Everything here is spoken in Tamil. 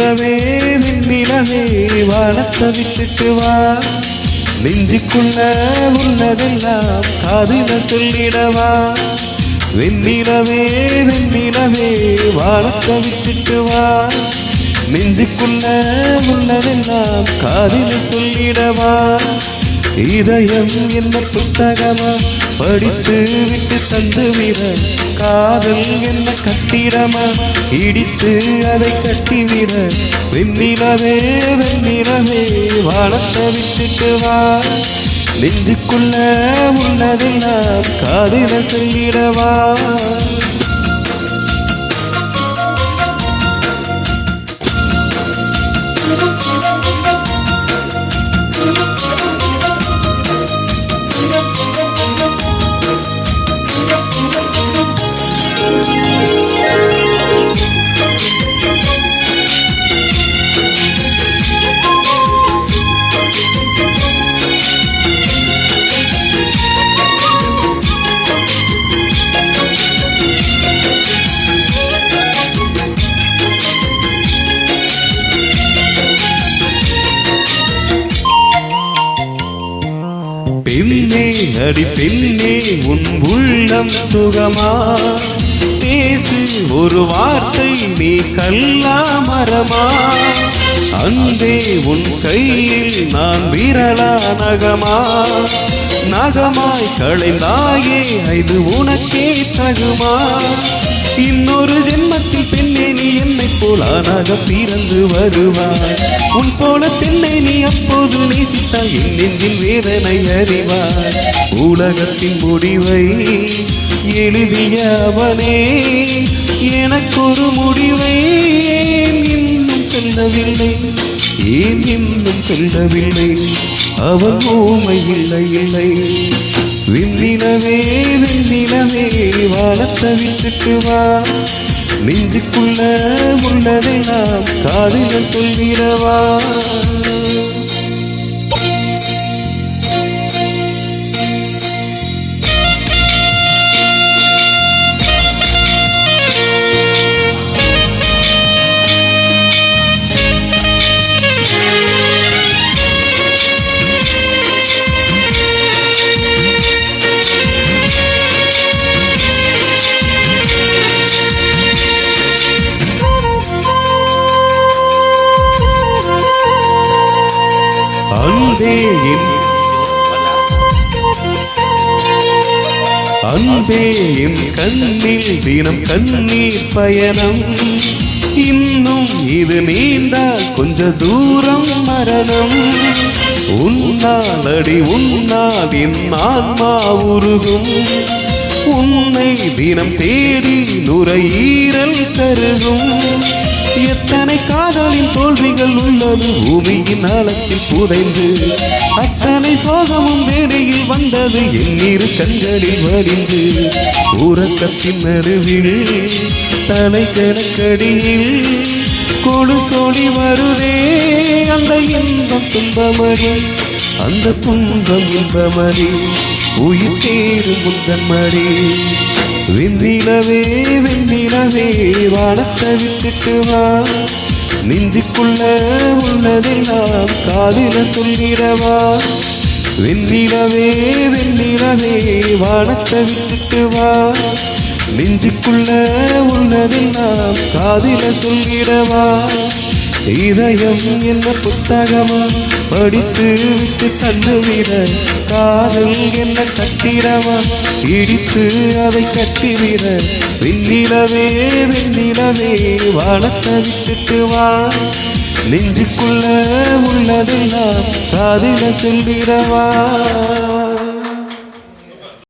வெண்ணிலவே வெண்ணிலவே வானத்தை விட்டுட்டு வா, நெஞ்சுக்குள்ள உள்ளதெல்லாம் காதில சொல்லிடவா. வெண்ணிலவே வெண்ணிலவே வானத்தை விட்டுட்டு வா, நெஞ்சுக்குள்ள உள்ளதெல்லாம் காதில சொல்லிடவா. இதயம் என்ன புத்தகமா படித்து விட்டு தந்துவிட, காதல் என்ன கட்டிடமா இடித்து அதை கட்டிவிட. வெண்ணிலவே வெண்ணிலவே வானத்தை விட்டுட்டு வா, நெஞ்சுக்குள்ள உள்ளதெல்லாம் காதில சொல்லிடவா. பெண்ணே அடி பெண்ணே உன் உள்ளம் சுகமா, பேசு ஒரு வார்த்தை நீ கல்லா மரமா. அன்பே உன் கையில் நான் விரலா நகமா, நகமாய் களைந்தாயே இது உனக்கே தகுமா. இன்னொரு ஜென்மத்தில் பெண்ணே நீ என்னை போல் ஆனாக பிறந்து வருவாய். உன் போல பெண்ணை நீ அப்போது நேசித்தால் என் நெஞ்சின் வேதனை அறிவாய். உலகத்தின் முடிவை எழுதிய அவனே எனக்கொரு முடிவை இன்னும் சொல்லவில்லை, ஏன் இன்னும் சொல்லவில்லை. அவன் ஊமை இல்லை இல்லை. வெண்ணிலவே வெண்ணிலவே வானத்தை விட்டுட்டு வா, நெஞ்சுக்குள்ள உள்ளதெல்லாம் காதில சொல்லிடவா. அன்பே என் கண்ணில் தினம் கண்ணீர் பயணம், இன்னும் இது நீண்டால் கொஞ்ச தூரம் மரணம். உன்னால் அடி உன்னால் என் ஆன்மா உருகும், உன்னை தினம் தேடி நுரையீரல் கருகும். எத்தனை காதலின் தோல்விகள் உள்ளது பூமியின் ஆழத்தில் புதைந்து, அத்தனை சோகமும் வேடையில் வந்தது என் இரு கண்களில் வடிந்து. உறக்கத்தின் நடுவில் தலை கணக்கடியில் கொடு சோடி வருதே அந்த இன்பம் துன்பமடி, அந்த துன்பம் இன்பமடி உயிர் தேரும் முந்தன் மடி. வெண்ணிலவே வெண்ணிலவே வானத்தை விட்டுட்டு வா, நெஞ்சுக்குள்ள உள்ளதெல்லாம் காதில சொல்லிடவா. வெண்ணிலவே வெண்ணிலவே வானத்தை விட்டுட்டு வா, நெஞ்சுக்குள்ள உள்ளதெல்லாம் காதில சொல்லிடவா. இதயம் என்ன புத்தகமா படித்து விட்டு தந்துவிட, காதல் என்ன கட்டிடமா இடித்து அதை கட்டிவிட. வெண்ணிலவே வெண்ணிலவே வானத்தை விட்டுட்டு வா, நெஞ்சுக்குள்ள உள்ளதெல்லாம் காதில சொல்லிடவா.